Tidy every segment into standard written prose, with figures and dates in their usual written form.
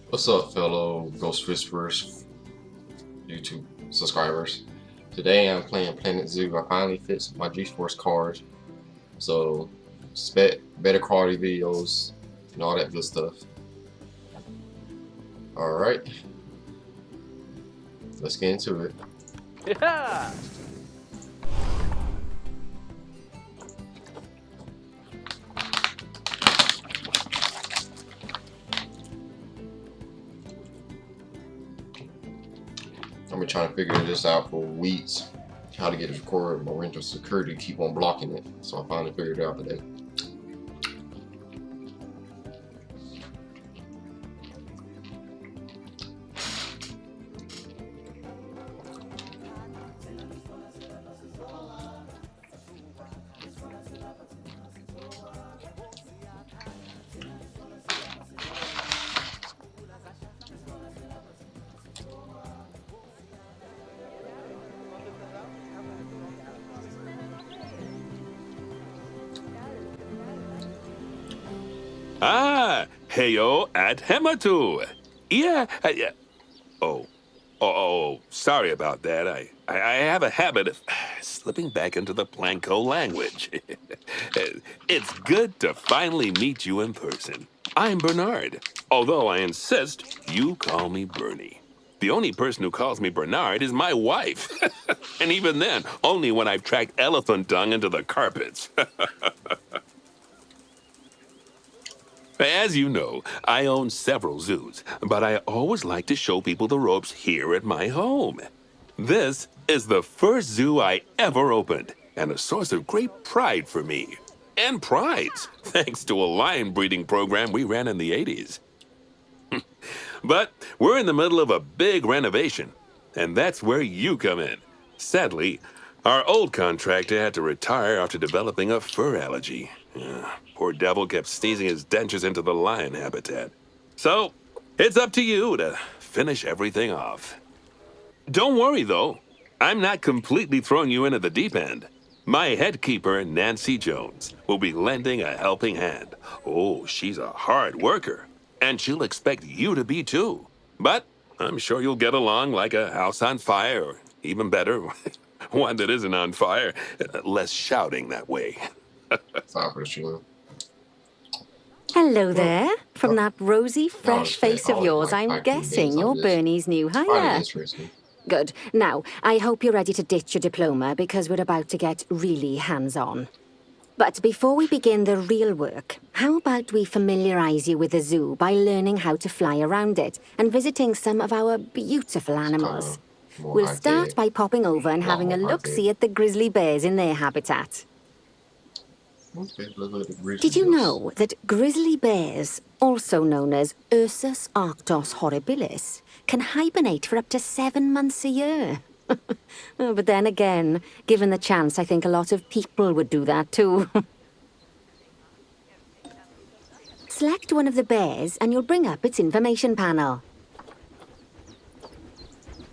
What's up, fellow Ghost Whisperers YouTube subscribers? Today I'm playing Planet Zoo. I finally fixed my G-Force card, so expect better quality videos and all that good stuff. Alright, let's get into it. Yeah! I've been trying to figure this out for weeks, how to get the cord my rental security to keep on blocking it, so I finally figured it out today. Ah, heyo at Hematu. Yeah. Oh, sorry about that. I have a habit of slipping back into the Planko language. It's good to finally meet you in person. I'm Bernard, although I insist you call me Bernie. The only person who calls me Bernard is my wife. And even then, only when I've tracked elephant dung into the carpets. As you know, I own several zoos, but I always like to show people the ropes here at my home. This is the first zoo I ever opened, and a source of great pride for me. And prides, thanks to a lion breeding program we ran in the 80s. But we're in the middle of a big renovation, and that's where you come in. Sadly, our old contractor had to retire after developing a fur allergy. Poor devil kept sneezing his dentures into the lion habitat. So, it's up to you to finish everything off. Don't worry, though. I'm not completely throwing you into the deep end. My head keeper, Nancy Jones, will be lending a helping hand. Oh, she's a hard worker, and she'll expect you to be too. But I'm sure you'll get along like a house on fire, or even better, one that isn't on fire. Less shouting that way. Sorry for the show. Hello there. From that rosy, fresh face of yours, I'm guessing you're Bernie's new hire. Good. Now, I hope you're ready to ditch your diploma because we're about to get really hands-on. But before we begin the real work, how about we familiarize you with the zoo by learning how to fly around it and visiting some of our beautiful animals? We'll start by popping over and having a look-see at the grizzly bears in their habitat. Did you know that grizzly bears, also known as Ursus arctos horribilis, can hibernate for up to 7 months a year? Oh, but then again, given the chance, I think a lot of people would do that too. Select one of the bears and you'll bring up its information panel.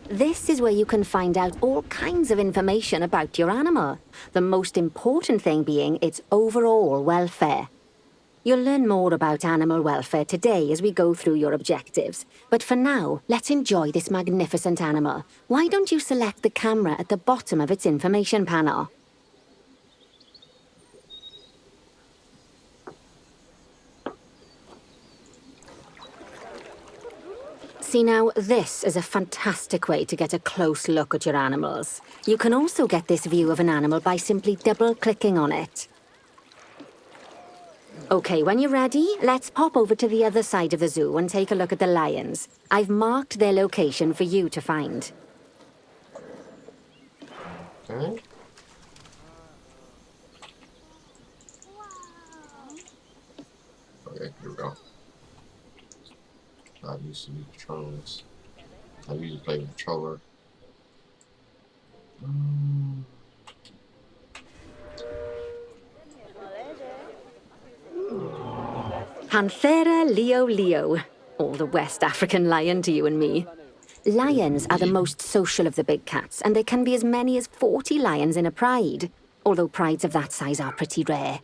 This is where you can find out all kinds of information about your animal. The most important thing being its overall welfare. You'll learn more about animal welfare today as we go through your objectives. But for now, let's enjoy this magnificent animal. Why don't you select the camera at the bottom of its information panel? See now, this is a fantastic way to get a close look at your animals. You can also get this view of an animal by simply double-clicking on it. Okay, when you're ready, let's pop over to the other side of the zoo and take a look at the lions. I've marked their location for you to find. Okay. Okay, here we go. I used to use controllers. I usually play with controller. Panthera leo, or the West African lion to you and me. Lions are the most social of the big cats, and there can be as many as 40 lions in a pride, although prides of that size are pretty rare.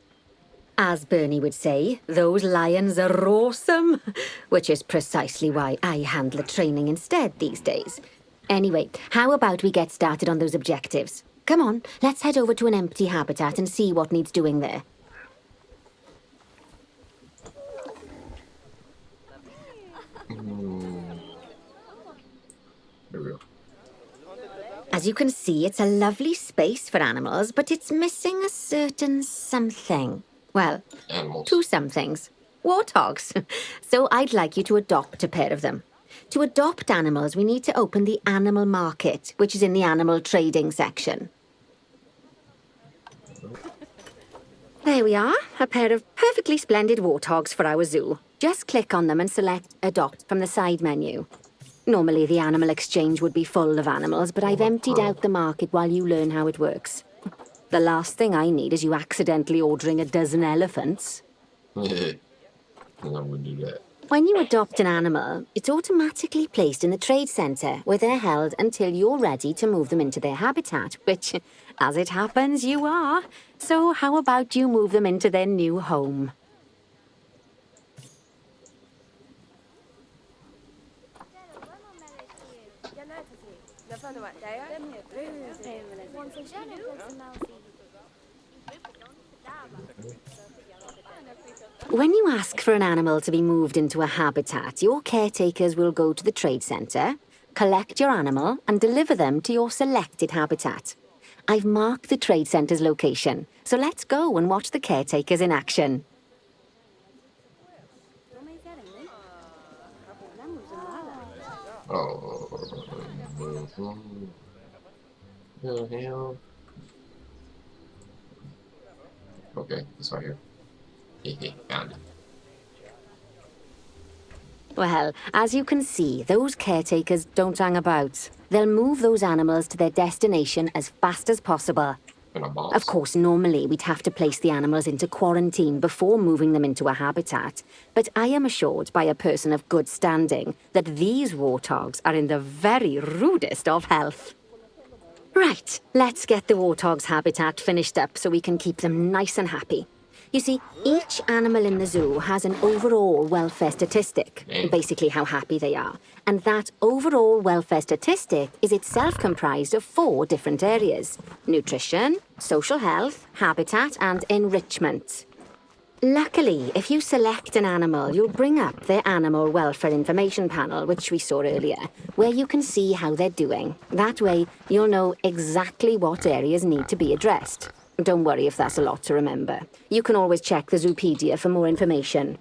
As Bernie would say, those lions are awesome, which is precisely why I handle the training instead these days. Anyway, how about we get started on those objectives? Come on, let's head over to an empty habitat and see what needs doing there. There we go. As you can see, it's a lovely space for animals, but it's missing a certain something. Well, Animals. 2 somethings. Warthogs. So I'd like you to adopt a pair of them. To adopt animals, we need to open the animal market, which is in the animal trading section. There we are, a pair of perfectly splendid warthogs for our zoo. Just click on them and select Adopt from the side menu. Normally the animal exchange would be full of animals, but I've emptied out the market while you learn how it works. The last thing I need is you accidentally ordering a dozen elephants. I wouldn't do that. When you adopt an animal, it's automatically placed in the trade centre, where they're held until you're ready to move them into their habitat, which, as it happens, you are. So how about you move them into their new home? When you ask for an animal to be moved into a habitat, your caretakers will go to the trade centre, collect your animal and deliver them to your selected habitat. I've marked the trade centre's location, so let's go and watch the caretakers in action. Oh. The hell? Okay, it's right here. Found it. Well, as you can see, those caretakers don't hang about. They'll move those animals to their destination as fast as possible. And a boss. Of course, normally we'd have to place the animals into quarantine before moving them into a habitat, but I am assured by a person of good standing that these warthogs are in the very rudest of health. Right, let's get the warthog's habitat finished up so we can keep them nice and happy. You see, each animal in the zoo has an overall welfare statistic, basically how happy they are. And that overall welfare statistic is itself comprised of 4 different areas: nutrition, social health, habitat, and enrichment. Luckily, if you select an animal, you'll bring up their animal welfare information panel, which we saw earlier, where you can see how they're doing. That way, you'll know exactly what areas need to be addressed. Don't worry if that's a lot to remember. You can always check the Zoopedia for more information.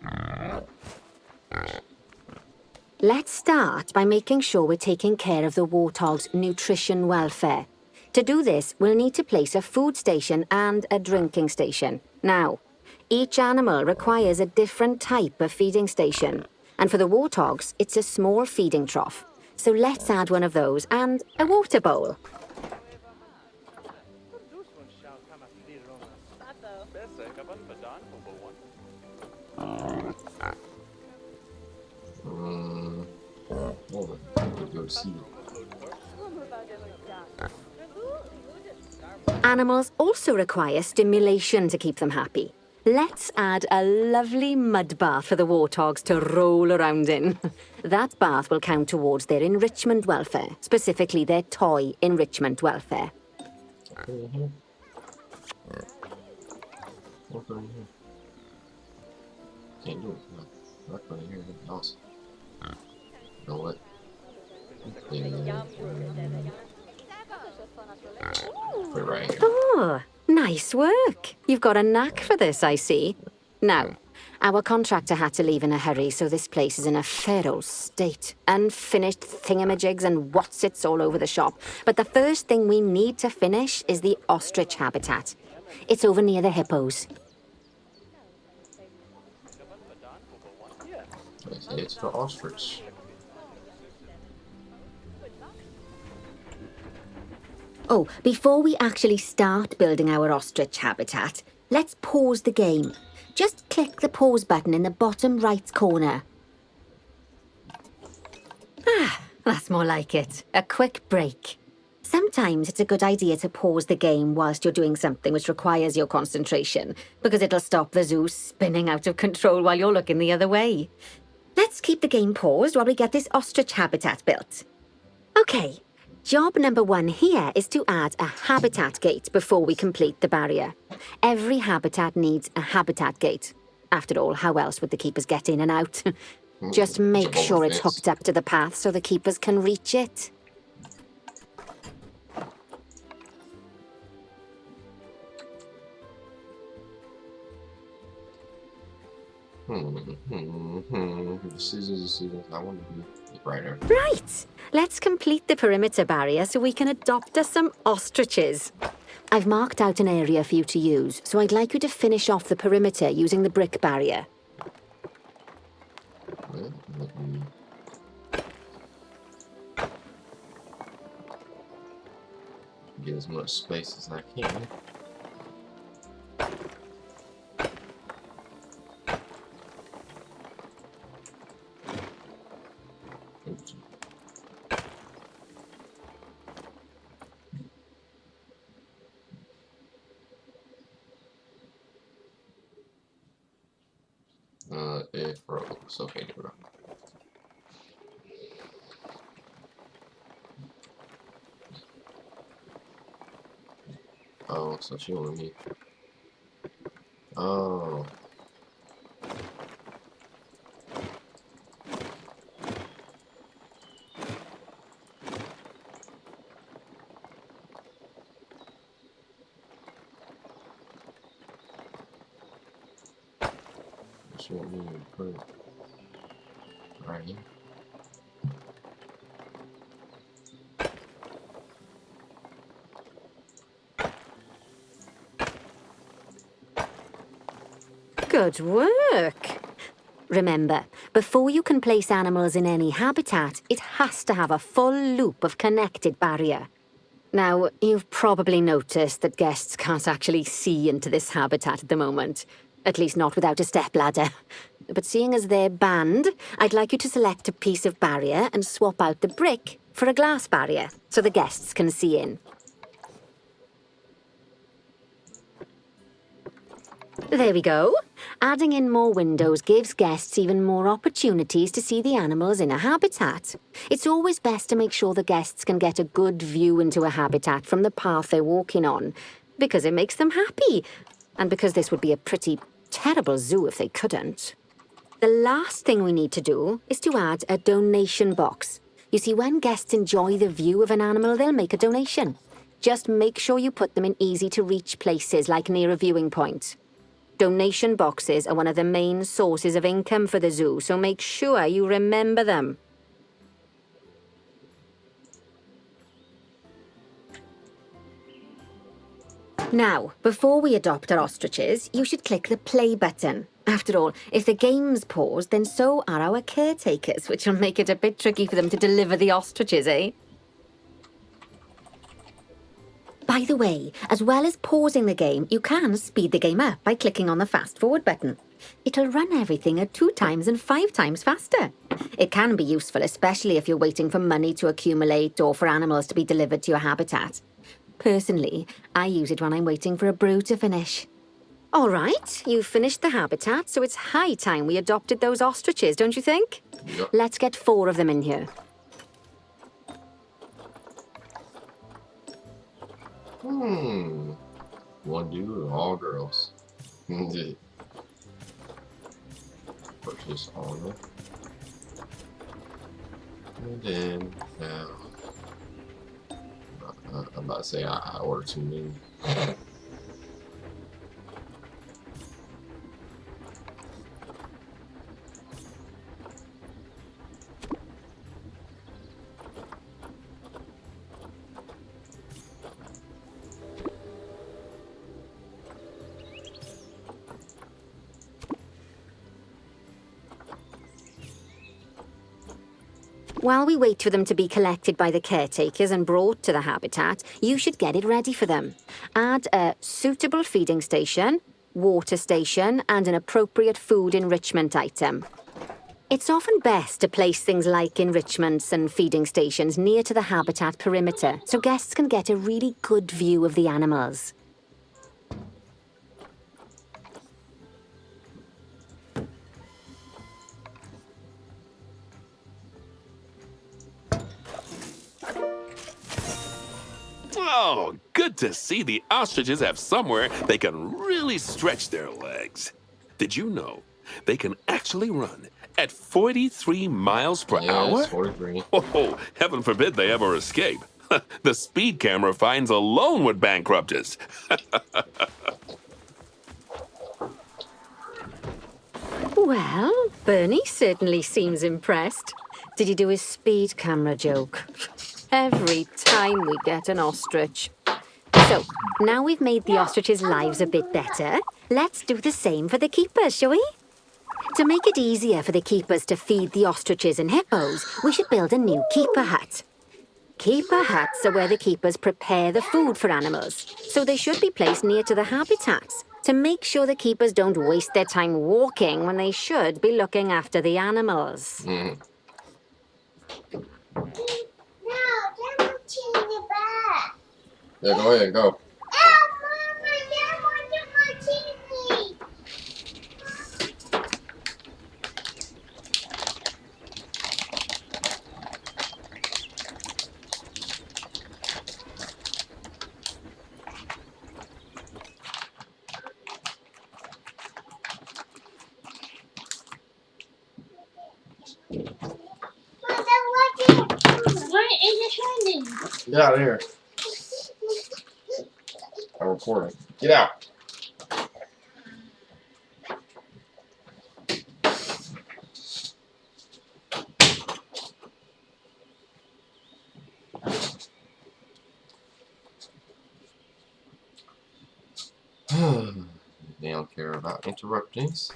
Let's start by making sure we're taking care of the warthog's nutrition welfare. To do this, we'll need to place a food station and a drinking station. Now, each animal requires a different type of feeding station. And for the warthogs, it's a small feeding trough. So let's add one of those and a water bowl. Animals also require stimulation to keep them happy. Let's add a lovely mud bath for the warthogs to roll around in. That bath will count towards their enrichment welfare, specifically their toy enrichment welfare. Can't do it. No. Not going here. Awesome. You know what? Put it right here. Oh, nice work. You've got a knack for this, I see. Now, our contractor had to leave in a hurry, so this place is in a fair old state. Unfinished thingamajigs and whatsits all over the shop. But the first thing we need to finish is the ostrich habitat. It's over near the hippos. It's for ostrich. Oh, before we actually start building our ostrich habitat, let's pause the game. Just click the pause button in the bottom right corner. Ah, that's more like it. A quick break. Sometimes sometimes it's a good idea to pause the game whilst you're doing something which requires your concentration, because it'll stop the zoo spinning out of control while you're looking the other way. Let's keep the game paused while we get this ostrich habitat built. Okay, job number 1 here is to add a habitat gate before we complete the barrier. Every habitat needs a habitat gate. After all, how else would the keepers get in and out? Just make sure it's hooked up to the path so the keepers can reach it. Decisions. I want to be brighter. Right. Let's complete the perimeter barrier so we can adopt us some ostriches. I've marked out an area for you to use, so I'd like you to finish off the perimeter using the brick barrier. Well, get as much space as I can. Oops. It froze. Okay, there we go. Oh, so she wanted me. Oh. She want me to put it right here. Good work. Remember, before you can place animals in any habitat, it has to have a full loop of connected barrier. Now, you've probably noticed that guests can't actually see into this habitat at the moment. At least not without a stepladder. But seeing as they're banned, I'd like you to select a piece of barrier and swap out the brick for a glass barrier, so the guests can see in. There we go. Adding in more windows gives guests even more opportunities to see the animals in a habitat. It's always best to make sure the guests can get a good view into a habitat from the path they're walking on, because it makes them happy, and because this would be a pretty terrible zoo if they couldn't. The last thing we need to do is to add a donation box. You see, when guests enjoy the view of an animal, they'll make a donation. Just make sure you put them in easy-to-reach places, like near a viewing point. Donation boxes are one of the main sources of income for the zoo, so make sure you remember them. Now, before we adopt our ostriches, you should click the play button. After all, if the game's paused, then so are our caretakers, which will make it a bit tricky for them to deliver the ostriches, eh? By the way, as well as pausing the game, you can speed the game up by clicking on the fast forward button. It'll run everything at 2 times and 5 times faster. It can be useful, especially if you're waiting for money to accumulate or for animals to be delivered to your habitat. Personally, I use it when I'm waiting for a brew to finish. All right, you've finished the habitat, so it's high time we adopted those ostriches, don't you think? Yep. Let's get 4 of them in here. One dude or all girls? Purchase honor. And then, I'm about to say I ordered too many. While we wait for them to be collected by the caretakers and brought to the habitat, you should get it ready for them. Add a suitable feeding station, water station, and an appropriate food enrichment item. It's often best to place things like enrichments and feeding stations near to the habitat perimeter so guests can get a really good view of the animals. Oh, good to see the ostriches have somewhere they can really stretch their legs. Did you know they can actually run at 43 miles per hour? Yes, 43. Oh, heaven forbid they ever escape. The speed camera fines alone would bankrupt us. Well, Bernie certainly seems impressed. Did he do his speed camera joke? Every time we get an ostrich. So, now we've made the ostriches' lives a bit better, let's do the same for the keepers, shall we? To make it easier for the keepers to feed the ostriches and hippos, we should build a new keeper hut. Keeper huts are where the keepers prepare the food for animals, so they should be placed near to the habitats to make sure the keepers don't waste their time walking when they should be looking after the animals. Mm. No, they're watching the back. Yeah, go ahead, go. Oh, Mama, they're watching my TV. Mama, they're watching. Why is it shining? Get out of here. I'm recording. Get out. They don't care about interruptions.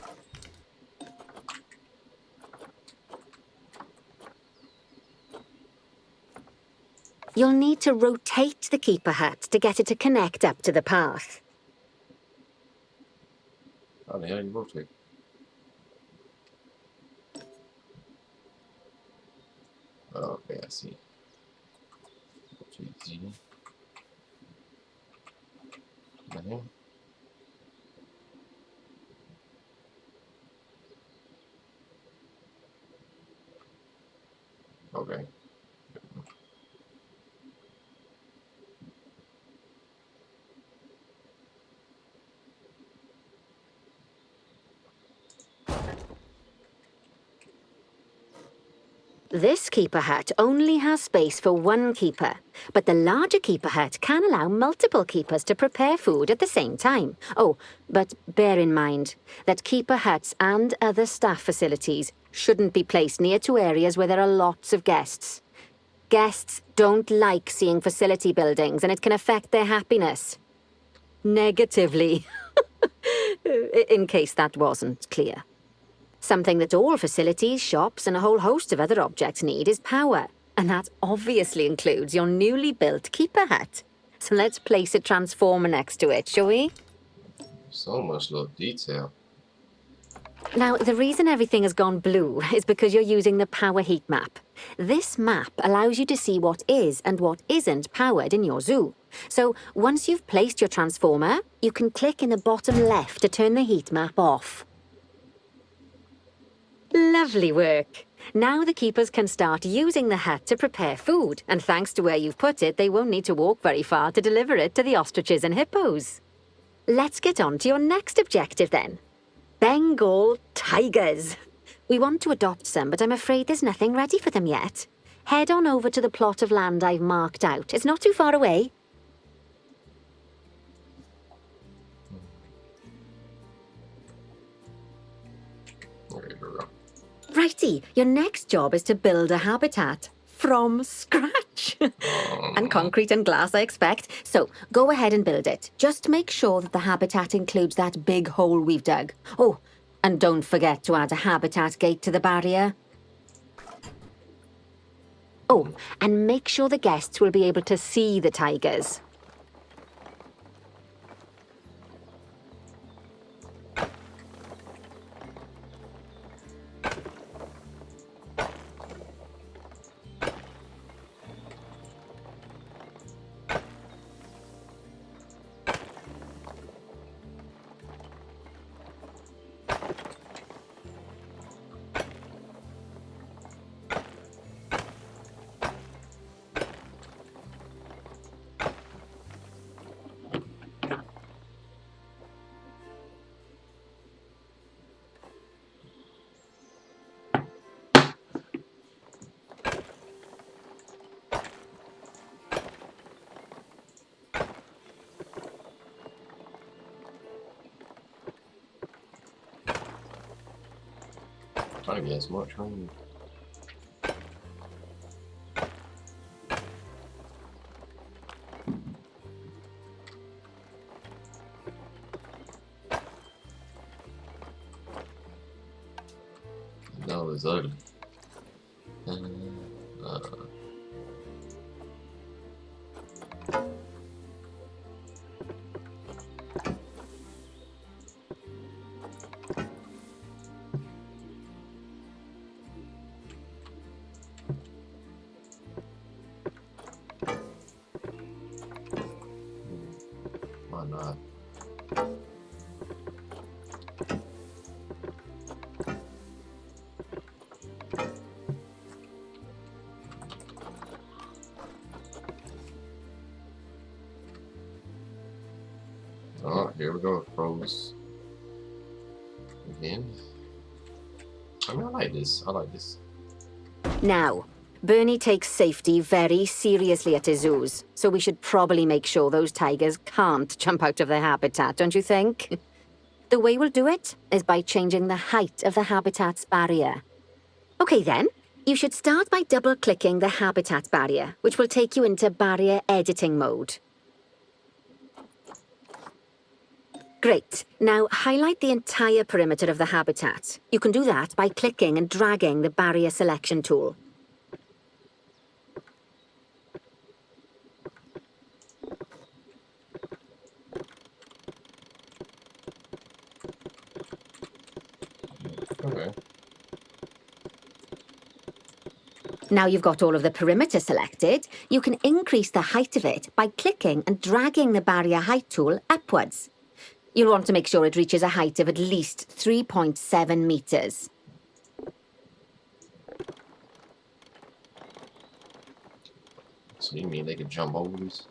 You'll need to rotate the keeper hut to get it to connect up to the path. How the hell you rotate? Oh, okay, I see. Rotate Z. Okay. Okay. This keeper hut only has space for one keeper, but the larger keeper hut can allow multiple keepers to prepare food at the same time. Oh, but bear in mind that keeper huts and other staff facilities shouldn't be placed near to areas where there are lots of guests. Guests don't like seeing facility buildings, and it can affect their happiness. Negatively. In case that wasn't clear. Something that all facilities, shops, and a whole host of other objects need is power. And that obviously includes your newly built keeper hut. So let's place a transformer next to it, shall we? So much little detail. Now, the reason everything has gone blue is because you're using the power heat map. This map allows you to see what is and what isn't powered in your zoo. So once you've placed your transformer, you can click in the bottom left to turn the heat map off. Lovely work. Now the keepers can start using the hut to prepare food, and thanks to where you've put it, they won't need to walk very far to deliver it to the ostriches and hippos. Let's get on to your next objective then. Bengal tigers. We want to adopt some, but I'm afraid there's nothing ready for them yet. Head on over to the plot of land I've marked out. It's not too far away. Okay, here we go. Righty, your next job is to build a habitat from scratch. And concrete and glass, I expect. So, go ahead and build it. Just make sure that the habitat includes that big hole we've dug. Oh, and don't forget to add a habitat gate to the barrier. Oh, and make sure the guests will be able to see the tigers. Trying to get as much room. No, it's ugly. Why not? Oh, here we go, froze. Again. I mean, I like this. I like this. Now, Bernie takes safety very seriously at his zoos, so we should probably make sure those tigers can't jump out of their habitat, don't you think? The way we'll do it is by changing the height of the habitat's barrier. Okay then, you should start by double-clicking the habitat barrier, which will take you into barrier editing mode. Great. Now highlight the entire perimeter of the habitat. You can do that by clicking and dragging the barrier selection tool. Okay. Now you've got all of the perimeter selected, you can increase the height of it by clicking and dragging the barrier height tool upwards. You'll want to make sure it reaches a height of at least 3.7 meters. So you mean they could jump over this?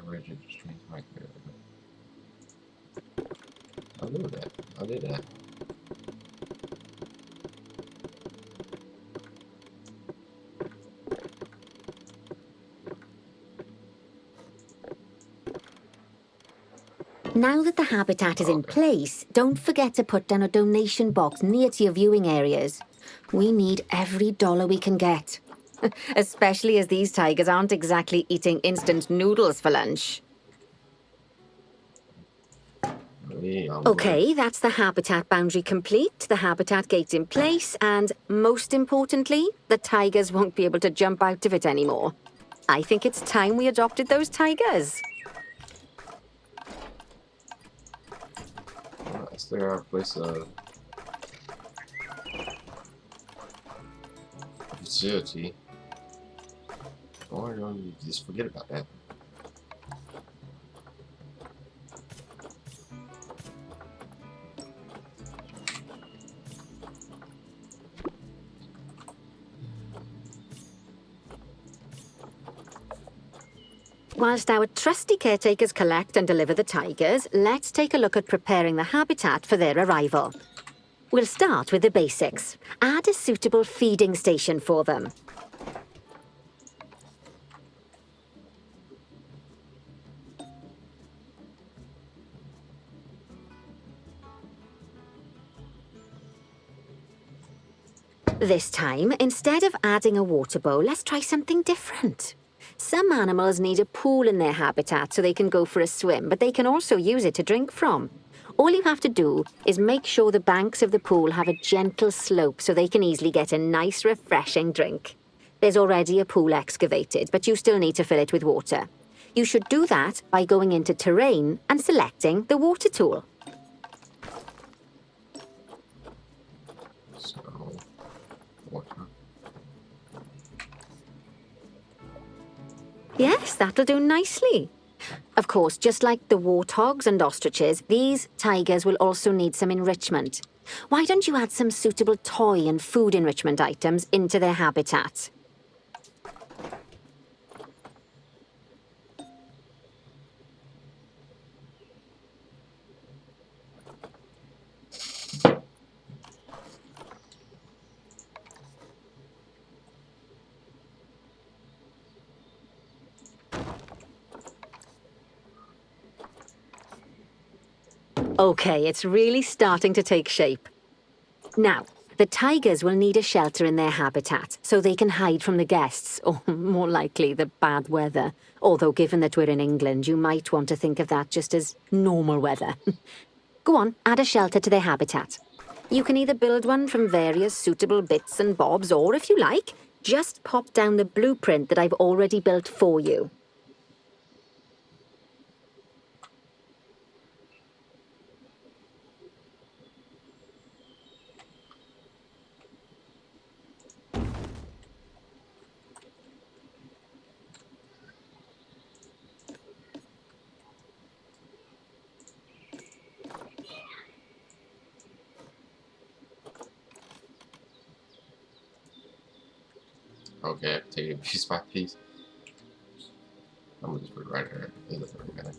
Rigid strength right there. I knew that. I did that. Now that the habitat is in place, don't forget to put down a donation box near to your viewing areas. We need every dollar we can get. Especially as these tigers aren't exactly eating instant noodles for lunch. Okay, that's the habitat boundary complete, the habitat gate in place, and most importantly, the tigers won't be able to jump out of it anymore. I think it's time we adopted those tigers. Is there a place facility? Or don't you just forget about that? Whilst our trusty caretakers collect and deliver the tigers, let's take a look at preparing the habitat for their arrival. We'll start with the basics. Add a suitable feeding station for them. This time, instead of adding a water bowl, let's try something different. Some animals need a pool in their habitat so they can go for a swim, but they can also use it to drink from. All you have to do is make sure the banks of the pool have a gentle slope so they can easily get a nice, refreshing drink. There's already a pool excavated, but you still need to fill it with water. You should do that by going into Terrain and selecting the water tool. Yes, that'll do nicely. Of course, just like the warthogs and ostriches, these tigers will also need some enrichment. Why don't you add some suitable toy and food enrichment items into their habitat? Okay, it's really starting to take shape. Now, the tigers will need a shelter in their habitat so they can hide from the guests, or more likely, the bad weather. Although, given that we're in England, you might want to think of that just as normal weather. Go on, add a shelter to their habitat. You can either build one from various suitable bits and bobs, or if you like, just pop down the blueprint that I've already built for you. Okay, I have to take it piece by piece. I'm gonna just put it right there. It doesn't really matter.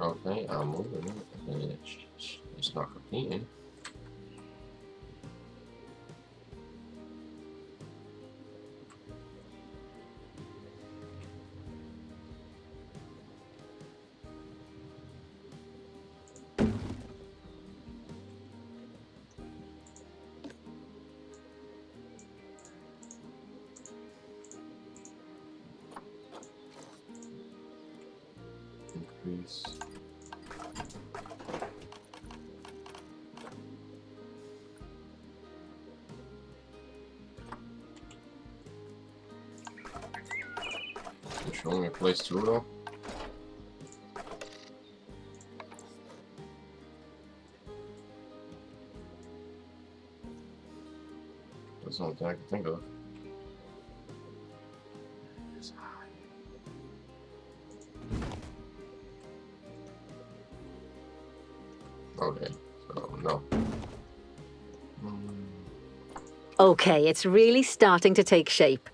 Okay, I'm moving it, and it's not competing. Increase. It's showing me a place to go. That's the only thing I can think of. Okay, so no. Okay, it's really starting to take shape.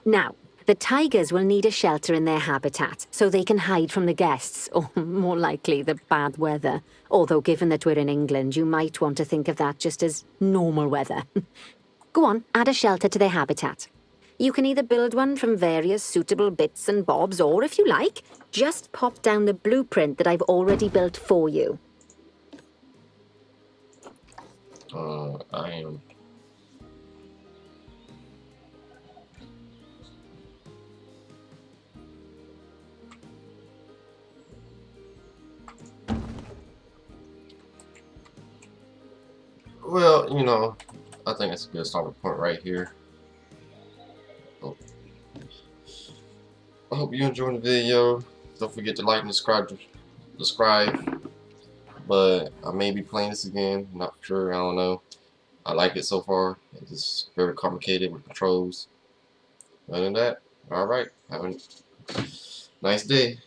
Now, the tigers will need a shelter in their habitat so they can hide from the guests, or more likely, the bad weather. Although, given that we're in England, you might want to think of that just as normal weather. Go on, add a shelter to their habitat. You can either build one from various suitable bits and bobs, or if you like, just pop down the blueprint that I've already built for you. I am. Well, you know, I think it's a good starting point right here. Oh. I hope you enjoyed the video. Don't forget to like and subscribe. But I may be playing this again. Not sure. I don't know. I like it so far. It's just very complicated with controls. Other than that, all right. Have a nice day.